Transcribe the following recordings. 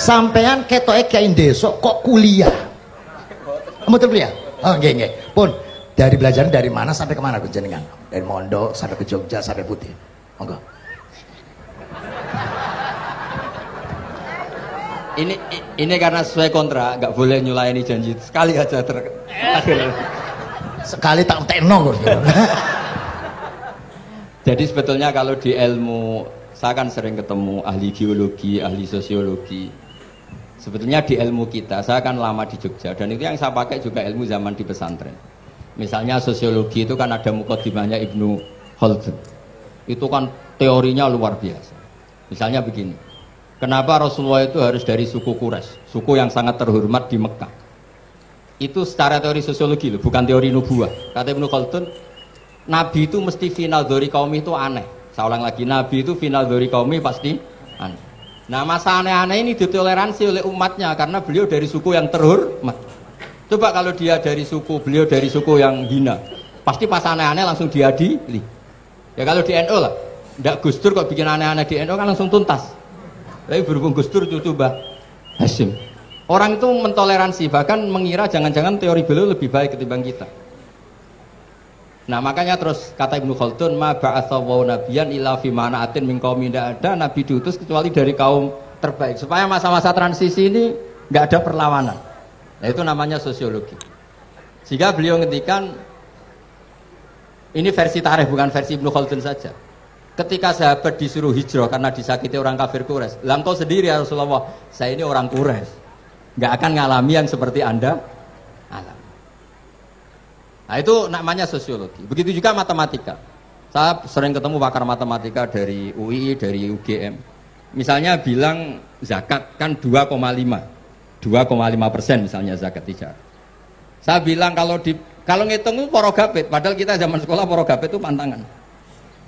Sampean ketoke kiai desa kok kuliah. Mboten kuliah? Oh nggih nggih. Pun dari belajar dari mana sampai kemana jenengan? Dari Mondok sampai ke Jogja sampai Putih. Monggo. Ini karena sesuai kontrak, nggak boleh nyulayani janji sekali aja Sekali tak tekno. Jadi sebetulnya kalau di ilmu, saya kan sering ketemu ahli geologi, ahli sosiologi. Sebetulnya di ilmu kita, saya kan lama di Jogja dan itu yang saya pakai juga ilmu zaman di pesantren. Misalnya sosiologi itu kan ada mukadimahnya Ibnu Khaldun. Itu kan teorinya luar biasa. Misalnya begini, kenapa Rasulullah itu harus dari suku Quraisy, suku yang sangat terhormat di Mekah? Itu secara teori sosiologi loh, bukan teori nubuah. Kata Ibnu Khaldun, Nabi itu mesti final dari kaum itu aneh. Saya ulang lagi, Nabi itu final dari kaum pasti aneh. Nah masa aneh-aneh ini ditoleransi oleh umatnya karena beliau dari suku yang terhormat. Coba kalau dia dari suku, beliau dari suku yang hina, pasti pas aneh-aneh langsung diadili. Ya kalau di NU lah, ndak Gus Dur kok bikin aneh-aneh di NU kan langsung tuntas. Tapi berhubung Gus Dur cucu Mbah Hasyim, orang itu mentoleransi, bahkan mengira jangan-jangan teori beliau lebih baik ketimbang kita. Nah makanya terus kata Ibnu Khaldun, ma ba'atsawu nabiyyan illa fi mana'atin min qaumin, tidak ada nabi diutus kecuali dari kaum terbaik supaya masa-masa transisi ini nggak ada perlawanan. Nah itu namanya sosiologi. Sehingga beliau ngendikan, ini versi tarikh bukan versi Ibnu Khaldun saja. Ketika sahabat disuruh hijrah karena disakiti orang kafir Quraisy, lah engkau sendiri ya Rasulullah, saya ini orang Quraisy, nggak akan ngalami yang seperti Anda alami. Nah itu namanya sosiologi. Begitu juga matematika. Saya sering ketemu pakar matematika dari UI, dari UGM. Misalnya bilang zakat kan 2,5% misalnya zakat tijar. Saya bilang kalau ngitung itu porogabit, padahal kita zaman sekolah porogabit itu pantangan.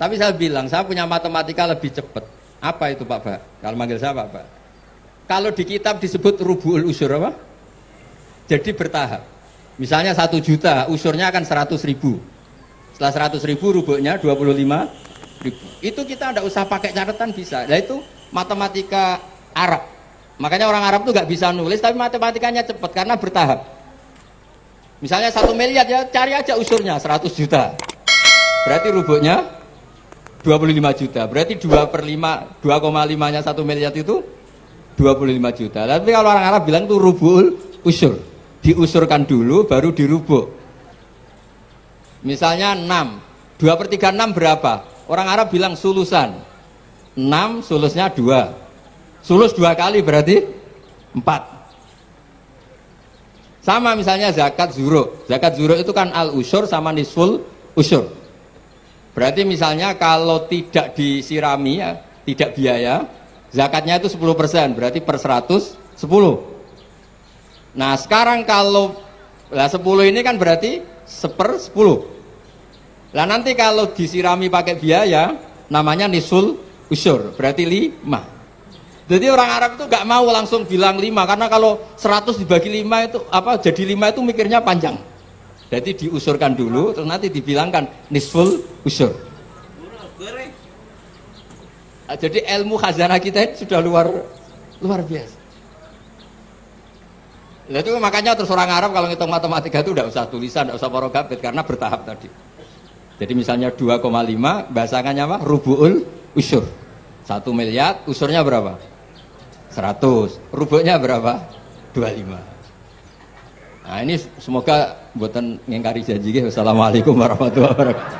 Tapi saya bilang saya punya matematika lebih cepat. Apa itu Pak Pak? Kalau manggil saya Pak Pak. Kalau di kitab disebut rubu'ul usyur apa? Jadi bertahap. Misalnya 1 juta, usurnya akan 100.000. Setelah 100.000 rubuknya 25.000. Itu kita tidak usah pakai catatan bisa. Nah itu matematika Arab. Makanya orang Arab tuh nggak bisa nulis, tapi matematikanya cepat karena bertahap. Misalnya 1 miliar ya cari aja usurnya 100 juta. Berarti rubuknya 25 juta. Berarti 2/5, 2,5-nya 1 miliar itu 25 juta. Tapi kalau orang Arab bilang itu rubul usur. Diusurkan dulu baru dirubuk. Misalnya 6, 2/3 6 berapa? Orang Arab bilang sulusan. 6 sulusnya 2. Sulus 2 kali berarti 4. Sama misalnya zakat zuruk. Zakat zuruk itu kan al usyur sama nisful usyur. Berarti misalnya kalau tidak disirami ya, tidak biaya, zakatnya itu 10%, berarti per 100 10. Nah sekarang kalau 10 ini kan berarti 1/10. Lah nanti kalau disirami pakai biaya namanya nisul usyur, berarti 5. Jadi orang Arab itu gak mau langsung bilang 5 karena kalau 100 dibagi 5 itu apa jadi 5 itu mikirnya panjang. Jadi diusurkan dulu terus nanti dibilangkan nisful usyur. Nah, jadi ilmu khazanah kita itu sudah luar biasa. Nah, itu makanya terus orang Arab kalau ngitung matematika itu tidak usah tulisan, tidak usah porogabit karena bertahap tadi. Jadi misalnya 2,5 bahasannya apa? Rubu'ul usyur. 1 miliar usurnya berapa? 100. Rubuknya berapa? 25. Nah ini semoga buatan ngingkari janji. Wassalamualaikum warahmatullahi wabarakatuh.